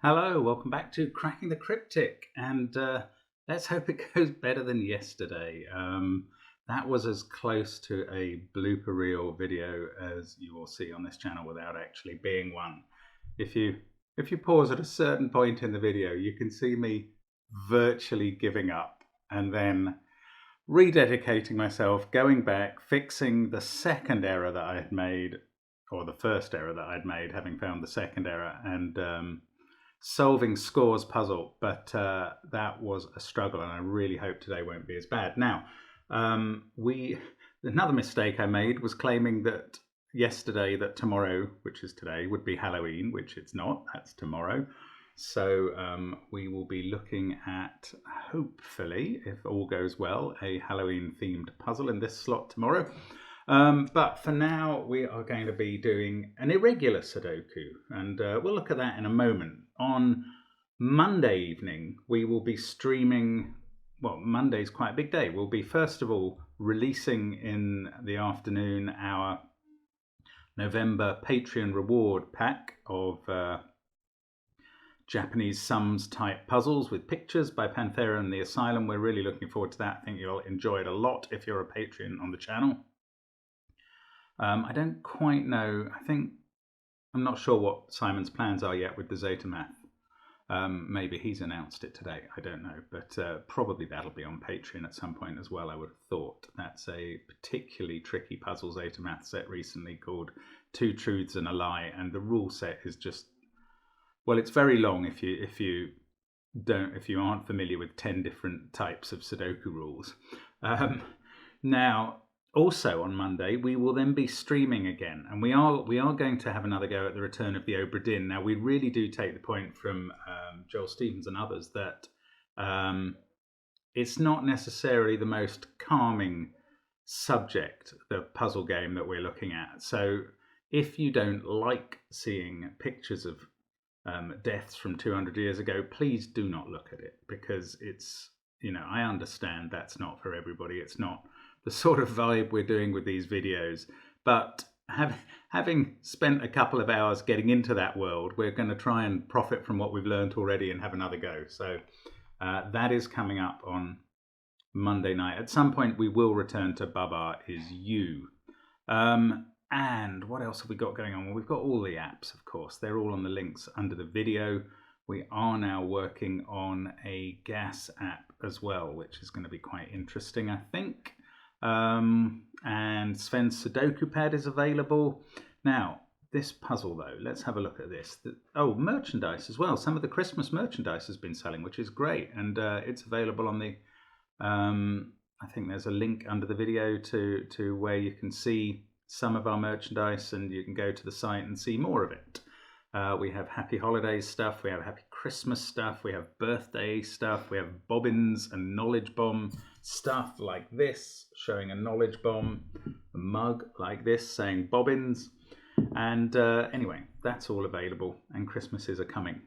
Hello, welcome back to Cracking the Cryptic, and let's hope it goes better than yesterday. That was as close to a blooper reel video as you will see on this channel without actually being one. If you pause at a certain point in the video, you can see me virtually giving up and then rededicating myself, going back, fixing the second error that I had made, or the first error that I'd made, having found the second error, and solving Score's puzzle, but that was a struggle, and I really hope today won't be as bad. Now, another mistake I made was claiming that yesterday that tomorrow, which is today, would be Halloween, which it's not. That's tomorrow. So we will be looking at, hopefully, if all goes well, a Halloween-themed puzzle in this slot tomorrow. But for now, we are going to be doing an irregular Sudoku, and we'll look at that in a moment. On Monday evening, we will be streaming. Well, Monday's quite a big day. We'll be, first of all, releasing in the afternoon our November Patreon reward pack of Japanese sums type puzzles with pictures by Panthera and the Asylum. We're really looking forward to that. I think you'll enjoy it a lot if you're a Patreon on the channel. I don't quite know. I'm not sure what Simon's plans are yet with the Zeta Math. Maybe he's announced it today. I don't know, but probably that'll be on Patreon at some point as well, I would have thought. That's a particularly tricky puzzle Zeta Math set recently called Two Truths and a Lie, and the rule set is just, well, it's very long if you aren't familiar with 10 different types of Sudoku rules. Now, also on Monday, we will then be streaming again, and we are going to have another go at the return of the Obra Dinn. Now, we really do take the point from Joel Stevens and others that it's not necessarily the most calming subject, the puzzle game that we're looking at. So if you don't like seeing pictures of deaths from 200 years ago, please do not look at it, because it's, I understand that's not for everybody. It's not the sort of vibe we're doing with these videos, but having spent a couple of hours getting into that world, we're going to try and profit from what we've learned already and have another go. So that is coming up on Monday night. At some point we will return to Baba Is You. And what else have we got going on? Well, we've got all the apps, of course. They're all on the links under the video. We are now working on a gas app as well, which is going to be quite interesting, I think. And Sven's Sudoku Pad is available. Now, this puzzle though, let's have a look at this. Merchandise as well. Some of the Christmas merchandise has been selling, which is great, and it's available on the I think there's a link under the video to where you can see some of our merchandise, and you can go to the site and see more of it. We have Happy Holidays stuff, we have Happy Christmas stuff, we have birthday stuff, we have bobbins and knowledge bomb stuff like this, showing a knowledge bomb, a mug like this saying bobbins, and anyway, that's all available, and Christmases are coming.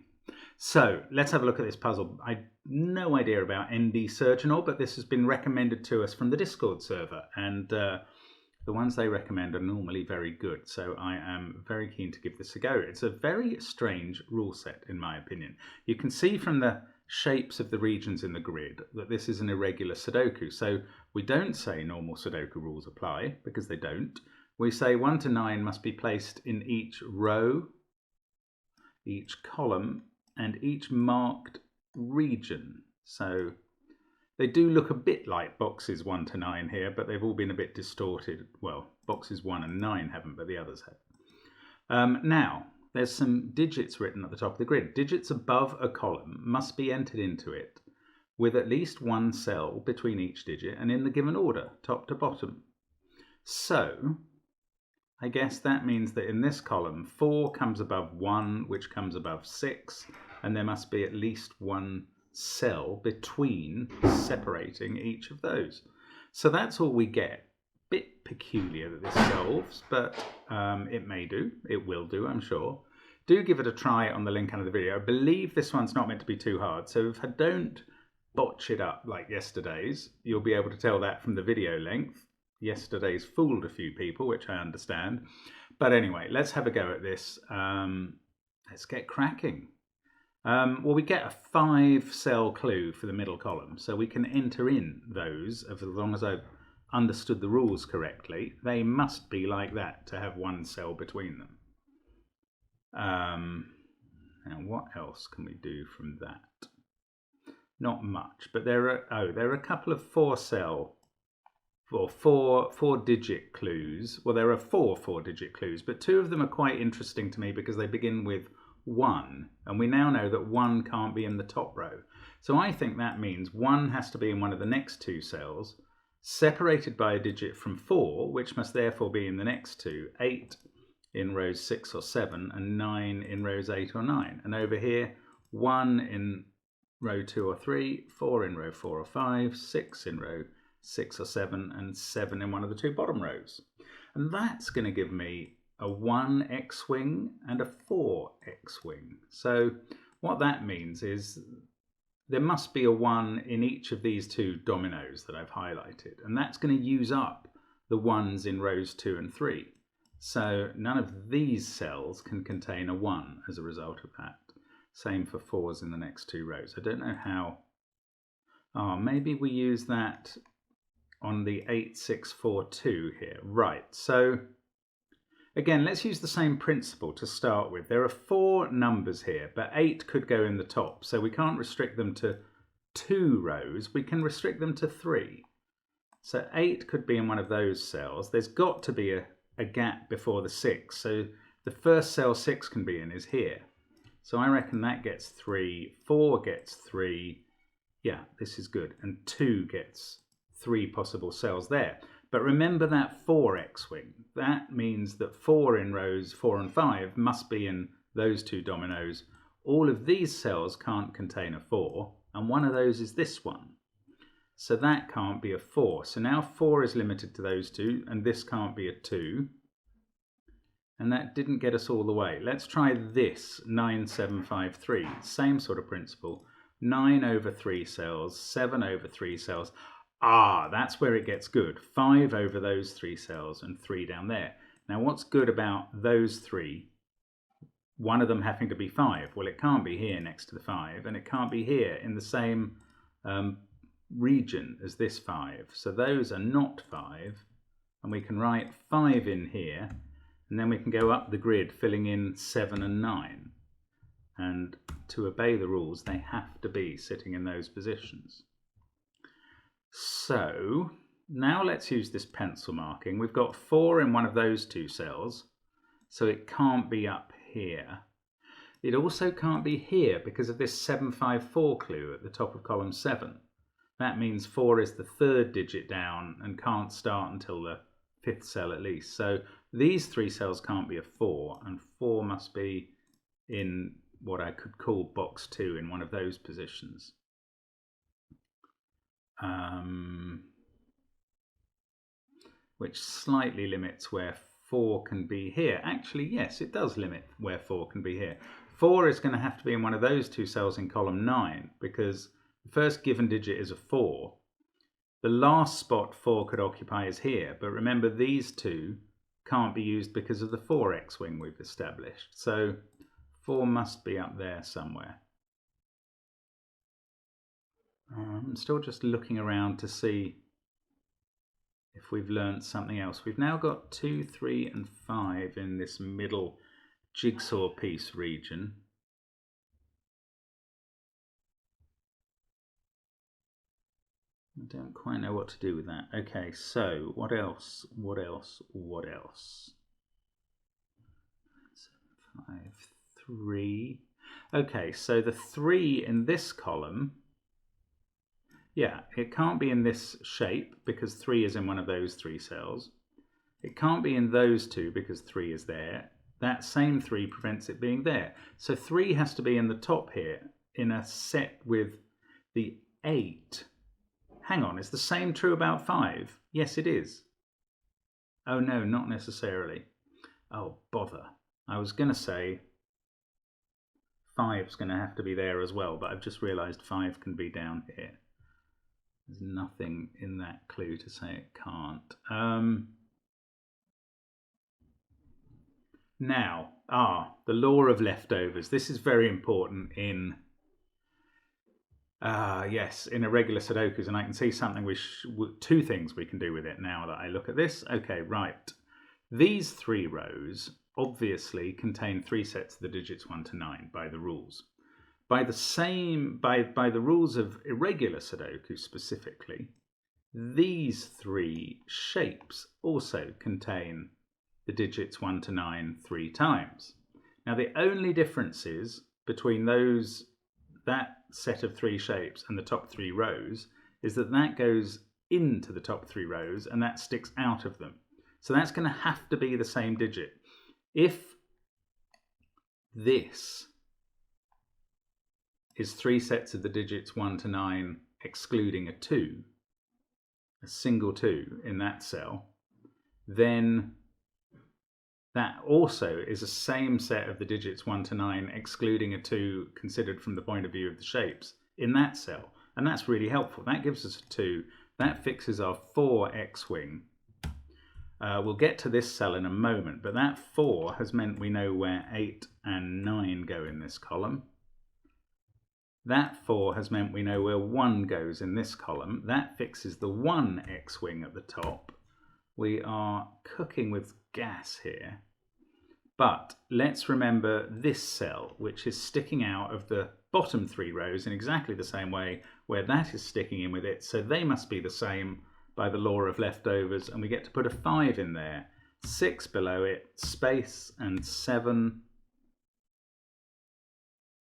So let's have a look at this puzzle. I had no idea about ND Surgeonal, but this has been recommended to us from the Discord server, and the ones they recommend are normally very good, so I am very keen to give this a go. It's a very strange rule set, in my opinion. You can see from the shapes of the regions in the grid that this is an irregular Sudoku. So we don't say normal Sudoku rules apply, because they don't. We say 1 to 9 must be placed in each row, each column, and each marked region. So they do look a bit like boxes 1 to 9 here, but they've all been a bit distorted. Well, boxes 1 and 9 haven't, but the others have. Now, there's some digits written at the top of the grid. Digits above a column must be entered into it with at least one cell between each digit and in the given order, top to bottom. So I guess that means that in this column, 4 comes above 1, which comes above 6, and there must be at least one cell between separating each of those. So that's all we get. Bit peculiar that this solves, but it may do. It will do, I'm sure. Do give it a try on the link under the video. I believe this one's not meant to be too hard, so if I don't botch it up like yesterday's, you'll be able to tell that from the video length. Yesterday's fooled a few people, which I understand. But anyway, let's have a go at this. Let's get cracking. Well, we get a 5-cell clue for the middle column, so we can enter in those as long as I've understood the rules correctly. They must be like that to have 1 cell between them. Now, what else can we do from that? Not much, but there are a couple of 4-cell or 4-digit clues. Well, there are 4 4-digit clues, but 2 of them are quite interesting to me because they begin with 1, and we now know that 1 can't be in the top row. So I think that means 1 has to be in one of the next 2 cells, separated by a digit from 4, which must therefore be in the next 2, 8 in rows 6 or 7, and 9 in rows 8 or 9. And over here, 1 in row 2 or 3, 4 in row 4 or 5, 6 in row 6 or 7, and 7 in one of the 2 bottom rows. And that's going to give me a 1 X-wing and a 4 X-wing. So what that means is there must be a 1 in each of these 2 dominoes that I've highlighted, and that's going to use up the 1s in rows 2 and 3. So none of these cells can contain a 1 as a result of that. Same for 4s in the next 2 rows. I don't know how. Maybe we use that on the 8642 here. Right, so again, let's use the same principle to start with. There are 4 numbers here, but 8 could go in the top, so we can't restrict them to 2 rows. We can restrict them to 3. So 8 could be in one of those cells. There's got to be a gap before the 6, so the first cell 6 can be in is here. So I reckon that gets 3, 4 gets 3, yeah, this is good, and 2 gets 3 possible cells there. But remember that 4 X-wing. That means that 4 in rows 4 and 5 must be in those 2 dominoes. All of these cells can't contain a 4, and one of those is this one. So that can't be a 4. So now 4 is limited to those 2, and this can't be a 2. And that didn't get us all the way. Let's try this, 9753. Same sort of principle. 9 over 3 cells, 7 over 3 cells. That's where it gets good. 5 over those 3 cells and 3 down there. Now what's good about those 3? One of them having to be 5. Well, it can't be here next to the 5, and it can't be here in the same region as this 5. So those are not 5, and we can write 5 in here, and then we can go up the grid filling in 7 and 9. And to obey the rules, they have to be sitting in those positions. So now let's use this pencil marking. We've got 4 in one of those 2 cells, so it can't be up here. It also can't be here because of this 754 clue at the top of column 7. That means 4 is the 3rd digit down and can't start until the 5th cell at least. So these 3 cells can't be a 4, and 4 must be in what I could call box 2 in one of those positions. Which slightly limits where 4 can be here. Actually, yes, it does limit where 4 can be here. 4 is going to have to be in one of those 2 cells in column 9 because the first given digit is a 4. The last spot 4 could occupy is here, but remember these 2 can't be used because of the 4 X-wing we've established. So 4 must be up there somewhere. I'm still just looking around to see if we've learned something else. We've now got 2, 3 and 5 in this middle jigsaw piece region. I don't quite know what to do with that. Okay, so what else? What else? What else? 7, 5, 3. Okay, so the 3 in this column, yeah, it can't be in this shape because 3 is in one of those 3 cells. It can't be in those 2 because 3 is there. That same 3 prevents it being there. So 3 has to be in the top here in a set with the 8. Hang on, is the same true about 5? Yes, it is. Oh no, not necessarily. Oh, bother. I was going to say 5's going to have to be there as well, but I've just realised 5 can be down here. There's nothing in that clue to say it can't. Now, the law of leftovers. This is very important in yes, in irregular Sudokus, and I can see something two things we can do with it now that I look at this. Okay, right. These 3 rows obviously contain 3 sets of the digits 1 to 9 by the rules. By the rules of irregular Sudoku specifically, these 3 shapes also contain the digits 1 to 9 3 times. Now the only differences between that set of 3 shapes and the top 3 rows is that goes into the top 3 rows and that sticks out of them. So that's going to have to be the same digit. If this is 3 sets of the digits 1 to 9 excluding a 2, a single 2 in that cell, then that also is the same set of the digits 1 to 9 excluding a 2 considered from the point of view of the shapes in that cell. And that's really helpful. That gives us a 2. That fixes our 4 X-wing. We'll get to this cell in a moment, but that 4 has meant we know where 8 and 9 go in this column. That 4 has meant we know where 1 goes in this column. That fixes the 1 X-wing at the top. We are cooking with gas here. But let's remember this cell, which is sticking out of the bottom 3 rows in exactly the same way where that is sticking in with it. So they must be the same by the law of leftovers, and we get to put a 5 in there, 6 below it, space, and 7.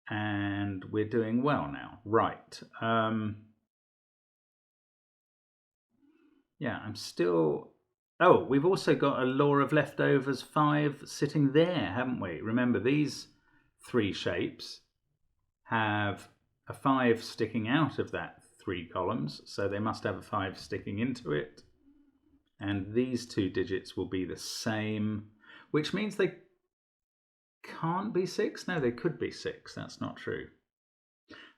And we're doing well now. Right. Yeah, I'm still... Oh, we've also got a law of leftovers 5 sitting there, haven't we? Remember, these 3 shapes have a 5 sticking out of that 3 columns, so they must have a 5 sticking into it. And these 2 digits will be the same, which means they can't be 6. No, they could be 6. That's not true.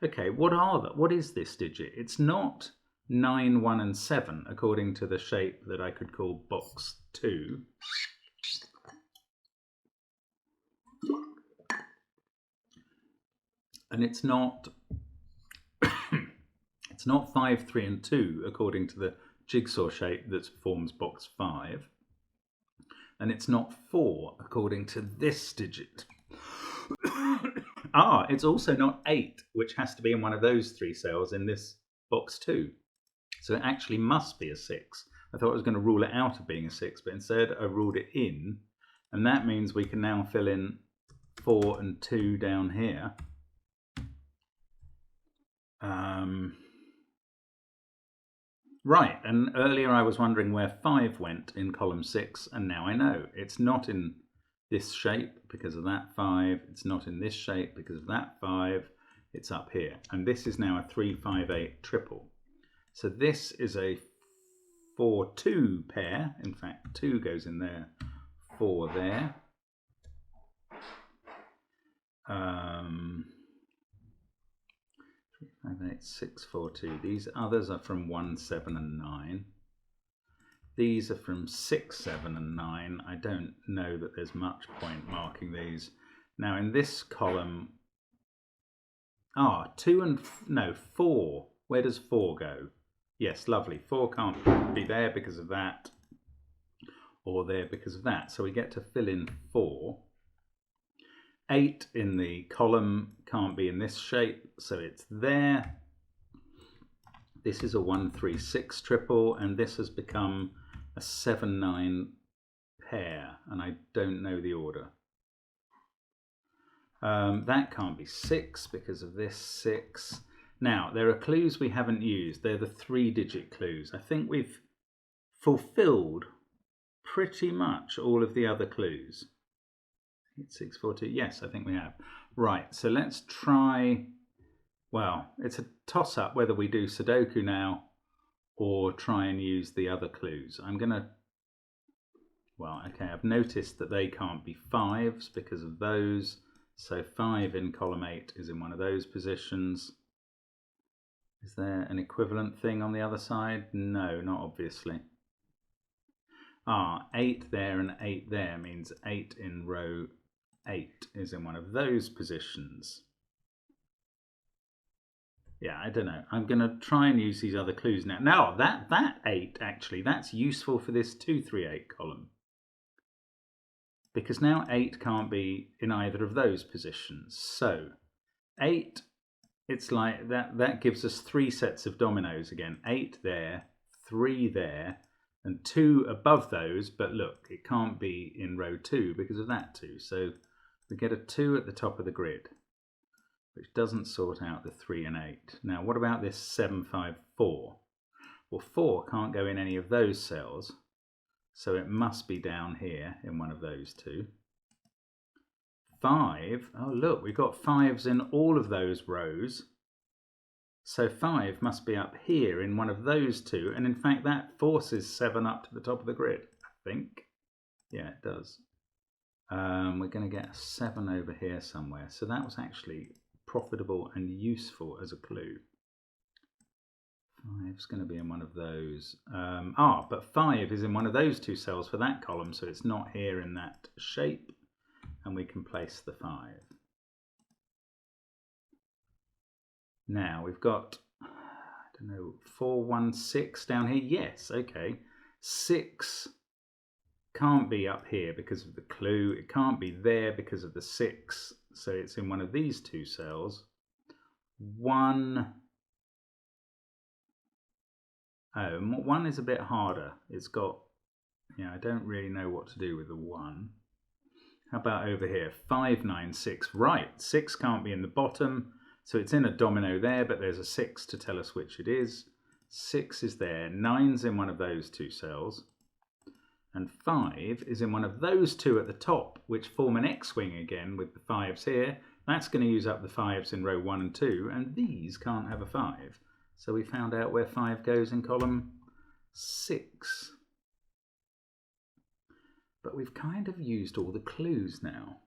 Okay, what is this digit? It's not 9, 1 and 7 according to the shape that I could call box 2. And it's not it's not 5, 3 and 2 according to the jigsaw shape that forms box 5. And it's not 4 according to this digit. It's also not 8, which has to be in one of those 3 cells in this box 2. So it actually must be a 6. I thought I was going to rule it out of being a 6, but instead I ruled it in. And that means we can now fill in 4 and 2 down here. Right, and earlier I was wondering where 5 went in column 6, and now I know. It's not in this shape because of that 5. It's not in this shape because of that 5. It's up here. And this is now a 3, 5, 8 triple. So this is a 4, 2 pair. In fact, 2 goes in there, 4 there. 3, 5, 8, 6, 4, 2. These others are from 1, 7 and 9. These are from 6, 7 and 9. I don't know that there's much point marking these. Now in this column, 4. Where does 4 go? Yes, lovely. 4 can't be there because of that, or there because of that. So we get to fill in 4. 8 in the column can't be in this shape, so it's there. This is a 1, 3, 6 triple, and this has become a 7, 9 pair, and I don't know the order. That can't be 6 because of this 6. Now, there are clues we haven't used. They're the 3-digit clues. I think we've fulfilled pretty much all of the other clues. 8, 6, 4, 2. Yes, I think we have. Right, so let's try... Well, it's a toss-up whether we do Sudoku now or try and use the other clues. I'm going to... Well, okay, I've noticed that they can't be 5s because of those. So 5 in column 8 is in one of those positions. Is there an equivalent thing on the other side? No, not obviously. 8 there and 8 there means 8 in row 8 is in one of those positions. Yeah, I don't know. I'm going to try and use these other clues now. Now, that 8, actually, that's useful for this 2, 3, 8 column. Because now 8 can't be in either of those positions. So, 8, it's like that gives us 3 sets of dominoes again. 8 there, 3 there, and 2 above those. But look, it can't be in row 2 because of that 2. So, we get a 2 at the top of the grid, which doesn't sort out the 3 and 8. Now, what about this 7, 5, 4? Well, 4 can't go in any of those cells, so it must be down here in one of those two. 5, oh look, we've got 5s in all of those rows, so 5 must be up here in one of those two, and in fact that forces 7 up to the top of the grid, I think. Yeah, it does. We're going to get a 7 over here somewhere, so that was actually profitable and useful as a clue. 5's going to be in one of those. But 5 is in one of those two cells for that column, so it's not here in that shape, and we can place the 5. Now we've got, I don't know, 4, 1, 6 down here. Yes, okay. 6 can't be up here because of the clue. It can't be there because of the 6. So it's in one of these two cells. 1 is a bit harder. It's got, I don't really know what to do with the 1. How about over here? 5, 9, 6. Right, 6 can't be in the bottom, so it's in a domino there, but there's a 6 to tell us which it is. 6 is there. 9's in one of those two cells. And 5 is in one of those two at the top, which form an X-wing again with the 5's here. That's going to use up the 5's in row 1 and 2, and these can't have a 5. So we found out where 5 goes in column 6. But we've kind of used all the clues now.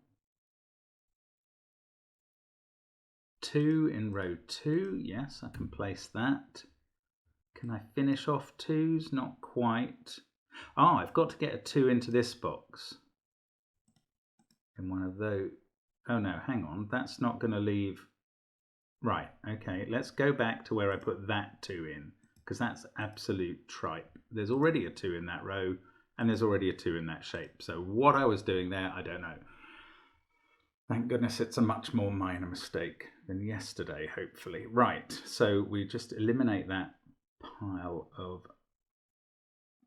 2 in row 2, yes, I can place that. Can I finish off 2's? Not quite. I've got to get a 2 into this box. In one of those. Oh no, hang on, that's not going to leave. Right, okay, let's go back to where I put that 2 in, because that's absolute tripe. There's already a 2 in that row, and there's already a 2 in that shape. So what I was doing there, I don't know. Thank goodness it's a much more minor mistake than yesterday, hopefully. Right, so we just eliminate that pile of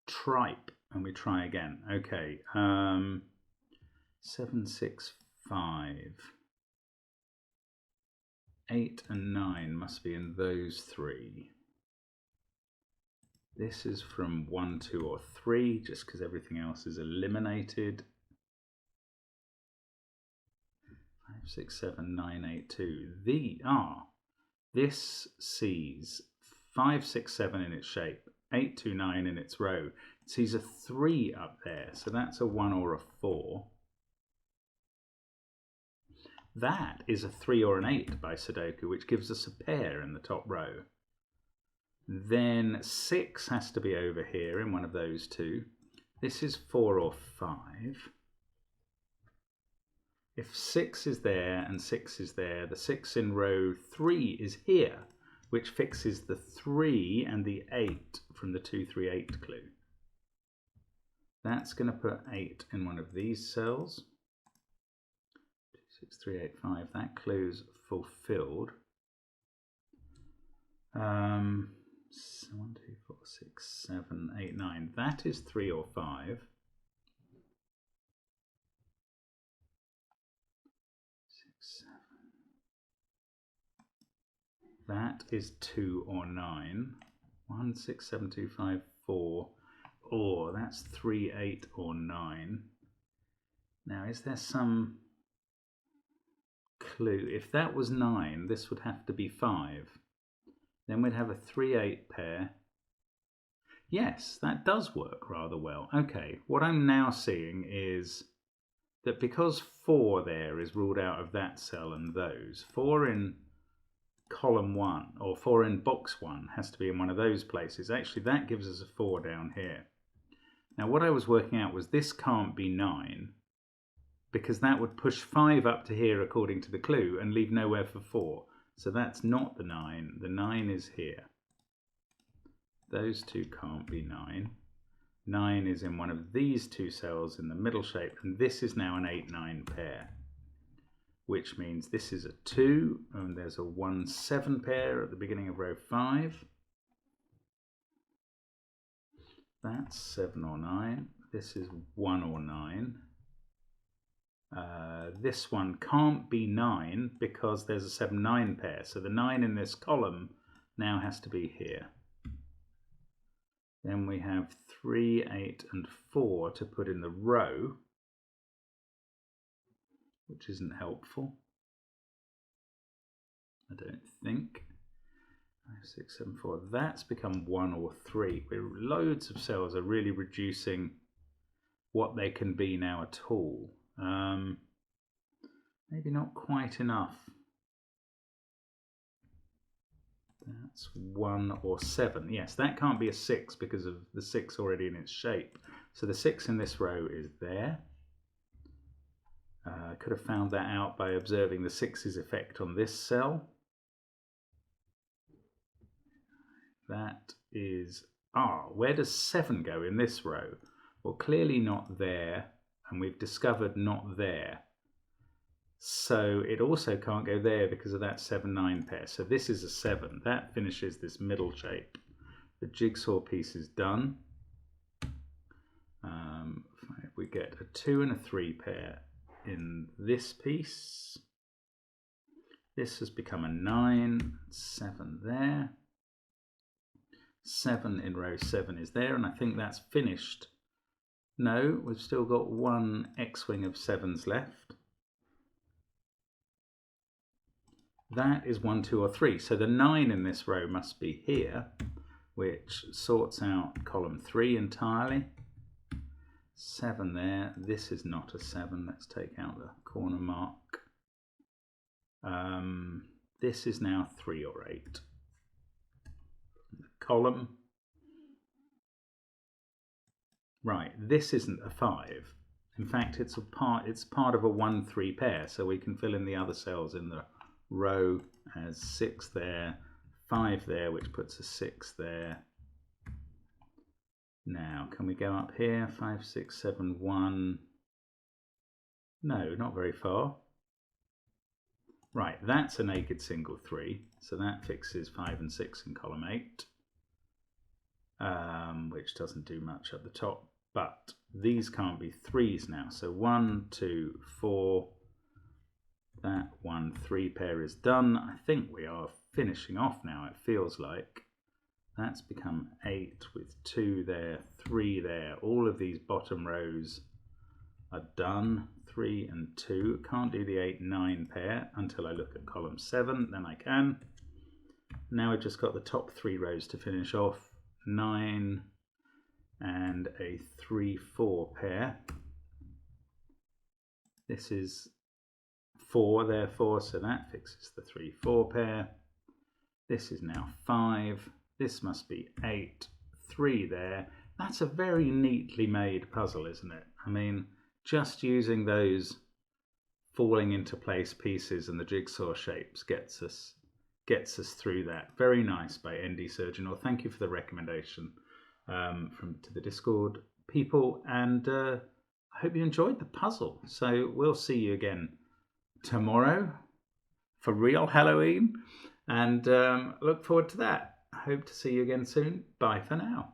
tripe and we try again. Okay, 7, 6, 5. 8 and 9 must be in those 3. This is from 1, 2 or 3, just because everything else is eliminated. 5, 6, 7, 9, 8, 2. This sees 5, 6, 7 in its shape, 8, 2, 9 in its row. It sees a 3 up there, so that's a 1 or a 4. That is a 3 or an 8 by Sudoku, which gives us a pair in the top row. Then 6 has to be over here in one of those two. This is 4 or 5. If 6 is there and 6 is there, the 6 in row 3 is here, which fixes the 3 and the 8 from the 2, 3, 8 clue. That's going to put 8 in one of these cells. 2, 6, 3, 8, 5. That clue's fulfilled. 1, 2, 4, 6, 7, 8, 9. That is 3 or 5. 6, 7. That is 2 or 9. 1, 6, 7, 2, 5, 4. Oh, that's 3, 8 or 9. Now, is there some clue? If that was 9, this would have to be 5. Then we'd have a 3, 8 pair. Yes, that does work rather well. Okay, what I'm now seeing is that because 4 there is ruled out of that cell and those, 4 in column 1 or 4 in box 1 has to be in one of those places. Actually, that gives us a 4 down here. Now what I was working out was this can't be 9, because that would push 5 up to here according to the clue and leave nowhere for 4. So that's not the 9. The 9 is here. Those two can't be 9. 9 is in one of these two cells in the middle shape, and this is now an 8-9 pair, which means this is a 2, and there's a 1-7 pair at the beginning of row 5. That's 7 or 9. This is 1 or 9. This one can't be 9 because there's a 7-9 pair, so the 9 in this column now has to be here. Then we have 3, 8 and 4 to put in the row, which isn't helpful, I don't think. 5, 6, 7, 4. That's become 1 or 3. Loads of cells are really reducing what they can be now at all. Maybe not quite enough. That's 1 or 7. Yes, that can't be a 6 because of the 6 already in its shape. So the 6 in this row is there. I could have found that out by observing the 6's effect on this cell. That is, where does 7 go in this row? Well, clearly not there, and we've discovered not there. So it also can't go there because of that 7-9 pair. So this is a 7. That finishes this middle shape. The jigsaw piece is done. If we get a 2 and a 3 pair in this piece, this has become a 9, 7 there. 7 in row 7 is there, and I think that's finished. No, we've still got one X-wing of 7s left. That is 1, 2 or 3. So the 9 in this row must be here, which sorts out column 3 entirely. 7 there. This is not a 7. Let's take out the corner mark. This is now 3 or 8. The column. Right, this isn't a 5. In fact, it's part of a 1-3 pair, so we can fill in the other cells in the row as 6 there, 5 there, which puts a 6 there. Now, can we go up here? 5, 6, 7, 1. No, not very far. Right, that's a naked single 3, so that fixes 5 and 6 in column 8, which doesn't do much at the top. But these can't be 3s now. So 1, 2, 4. That 1-3 pair is done. I think we are finishing off now, it feels like. That's become 8 with 2 there, 3 there. All of these bottom rows are done. 3 and 2. Can't do the 8-9 pair until I look at column 7, then I can. Now I've just got the top 3 rows to finish off. 9 and a 3-4 pair. This is 4 therefore, so that fixes the 3-4 pair. This is now 5. This must be 8, 3 there. That's a very neatly made puzzle, isn't it? I mean, just using those falling into place pieces and the jigsaw shapes gets us through that. Very nice by ND Surgeon. Well, thank you for the recommendation to the Discord people, and I hope you enjoyed the puzzle. So we'll see you again tomorrow for real Halloween, and look forward to that. I hope to see you again soon. Bye for now.